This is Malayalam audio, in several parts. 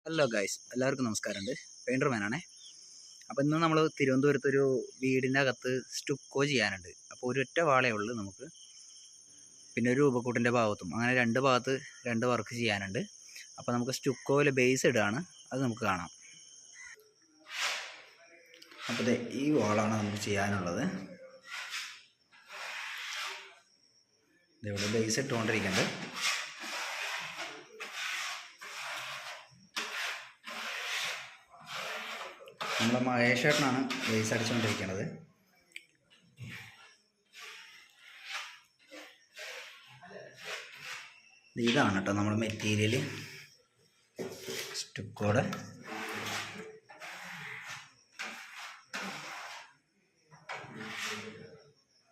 ഹലോ ഗൈസ്, എല്ലാവർക്കും നമസ്കാരമുണ്ട്. പെയിൻറ്റർ മാനാണേ. അപ്പോൾ ഇന്ന് നമ്മൾ തിരുവനന്തപുരത്തൊരു വീടിൻ്റെ അകത്ത് സ്റ്റുക്കോ ചെയ്യാനുണ്ട്. അപ്പോൾ ഒരൊറ്റ വാളേ ഉള്ളൂ നമുക്ക്, പിന്നെ ഒരു രൂപക്കൂട്ടിൻ്റെ ഭാഗത്തും അങ്ങനെ രണ്ട് ഭാഗത്ത് രണ്ട് വർക്ക് ചെയ്യാനുണ്ട്. അപ്പോൾ നമുക്ക് സ്റ്റുക്കോയിൽ ബേസ് ഇടുകയാണ്, അത് നമുക്ക് കാണാം. അപ്പോൾ ഈ വാളാണ് നമുക്ക് ചെയ്യാനുള്ളത്. ഇതിവിടെ ബേസ് ഇട്ടുകൊണ്ടിരിക്കുന്നുണ്ട്. നമ്മുടെ മഹേഷേട്ടനാണ് ബേസ് അടിച്ചുകൊണ്ടിരിക്കുന്നത്. ഇതാണ് കേട്ടോ നമ്മുടെ മെറ്റീരിയൽ, സ്റ്റുക്കോടെ.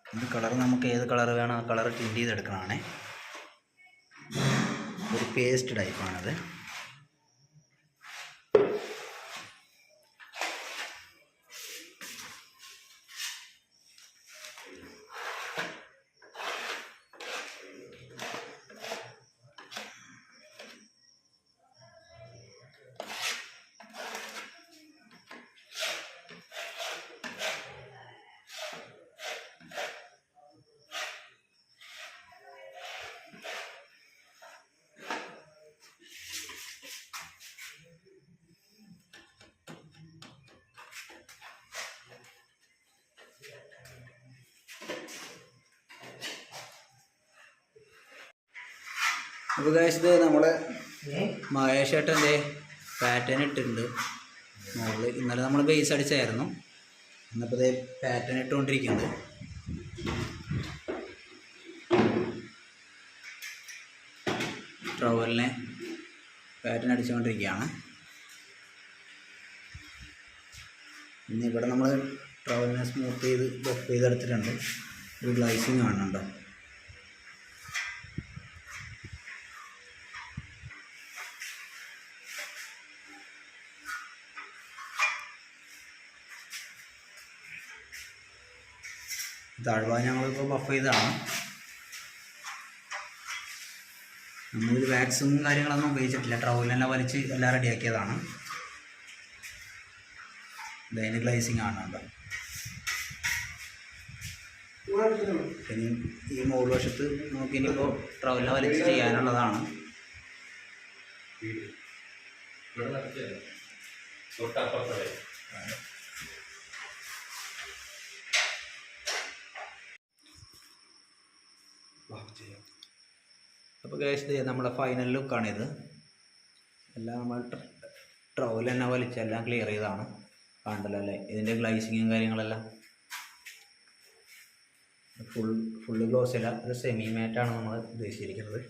ഇത് കളർ നമുക്ക് ഏത് കളർ വേണം ആ കളർ ടിൻറ്റ് ചെയ്തെടുക്കണമാണേ. ഒരു പേസ്റ്റ് ടൈപ്പാണത്. അപ്പോൾ ഗൈസ്, ഇത് നമ്മളെ മഹേഷേട്ടൻ്റെ പാറ്റേൺ ഇട്ടിട്ടുണ്ട് മുകളിൽ. ഇന്നലെ നമ്മൾ ബേസ് അടിച്ചായിരുന്നു, ഇന്നിപ്പോൾ ഇത് പാറ്റേൺ ഇട്ടുകൊണ്ടിരിക്കുന്നുണ്ട്. ട്രവലിനെ പാറ്റേൺ അടിച്ചുകൊണ്ടിരിക്കുകയാണ്. പിന്നെ ഇവിടെ നമ്മൾ ട്രവലിനെ സ്മൂത്ത് ചെയ്ത് ബഫ് ചെയ്തെടുത്തിട്ടുണ്ട്. ഒരു ഗ്ലൈസിങ് കാണുന്നുണ്ടോ? താഴ്ഭാഗം ഞങ്ങളിപ്പോൾ ബഫ് ചെയ്തതാണ്. നമ്മളിത് വാക്സും കാര്യങ്ങളൊന്നും ഉപയോഗിച്ചിട്ടില്ല, ട്രവലിനെല്ലാം വലിച്ച് എല്ലാം റെഡിയാക്കിയതാണ്. ഇതിന് ഗ്ലൈസിങ് ആണ് കേട്ടോ. പിന്നെ ഈ മുകൾ വശത്ത് നമുക്ക് ഇനിയിപ്പോൾ ട്രവലിനെ വലിച്ച് ചെയ്യാനുള്ളതാണ്. അപ്പോൾ ഗൈസ്, നമ്മുടെ ഫൈനൽ ലുക്കാണിത്. എല്ലാം നമ്മൾ ട്രവൽ തന്നെ വലിച്ചെല്ലാം ക്ലിയർ ചെയ്താണ്. കണ്ടല്ലോ അല്ലേ ഇതിൻ്റെ ഗ്ലൈസിങ്ങും കാര്യങ്ങളെല്ലാം. ഫുള്ള് ഗ്ലോസ് അല്ല, ഒരു സെമി മാറ്റാണ് നമ്മൾ ഉദ്ദേശിച്ചിരിക്കുന്നത്.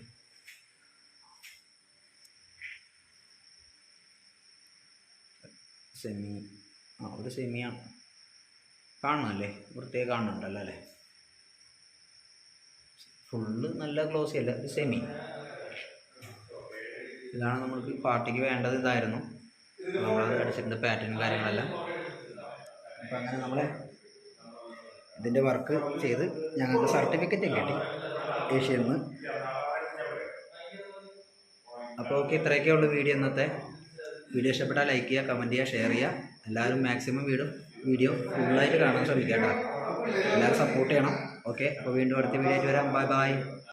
ഒരു സെമിയാണ് കാണുന്നല്ലേ, വൃത്തിയായി കാണുന്നുണ്ടല്ലോ അല്ലേ. ഫുള്ള് നല്ല ഗ്ലോസി അല്ല, ഒരു സെമി. ഇതാണ് നമ്മൾക്ക് പാർട്ടിക്ക് വേണ്ടത്. ഇതായിരുന്നു നമ്മളത് അടിച്ചിട്ടുണ്ട്, പാറ്റേൺ കാര്യങ്ങളെല്ലാം. അപ്പം അങ്ങനെ നമ്മളെ ഇതിൻ്റെ വർക്ക് ചെയ്ത് ഞങ്ങൾക്ക് സർട്ടിഫിക്കറ്റ് കിട്ടി ഏഷ്യയിൽ നിന്ന്. അപ്പോൾ ഓക്കെ, ഇത്രയൊക്കെ ഉള്ളൂ വീഡിയോ ഇന്നത്തെ. വീഡിയോ ഇഷ്ടപ്പെട്ടാൽ ലൈക്ക് ചെയ്യുക, കമൻറ്റ് ചെയ്യുക, ഷെയർ ചെയ്യുക. എല്ലാവരും മാക്സിമം വീഡിയോ ഫുള്ളായിട്ട് കാണാൻ ശ്രമിക്കുക കേട്ടോ. എല്ലാവരും സപ്പോർട്ട് ചെയ്യണം. ഓക്കെ, അപ്പോൾ വീണ്ടും അടുത്ത വീഡിയോ ആയിട്ട് വരാം. Bye bye.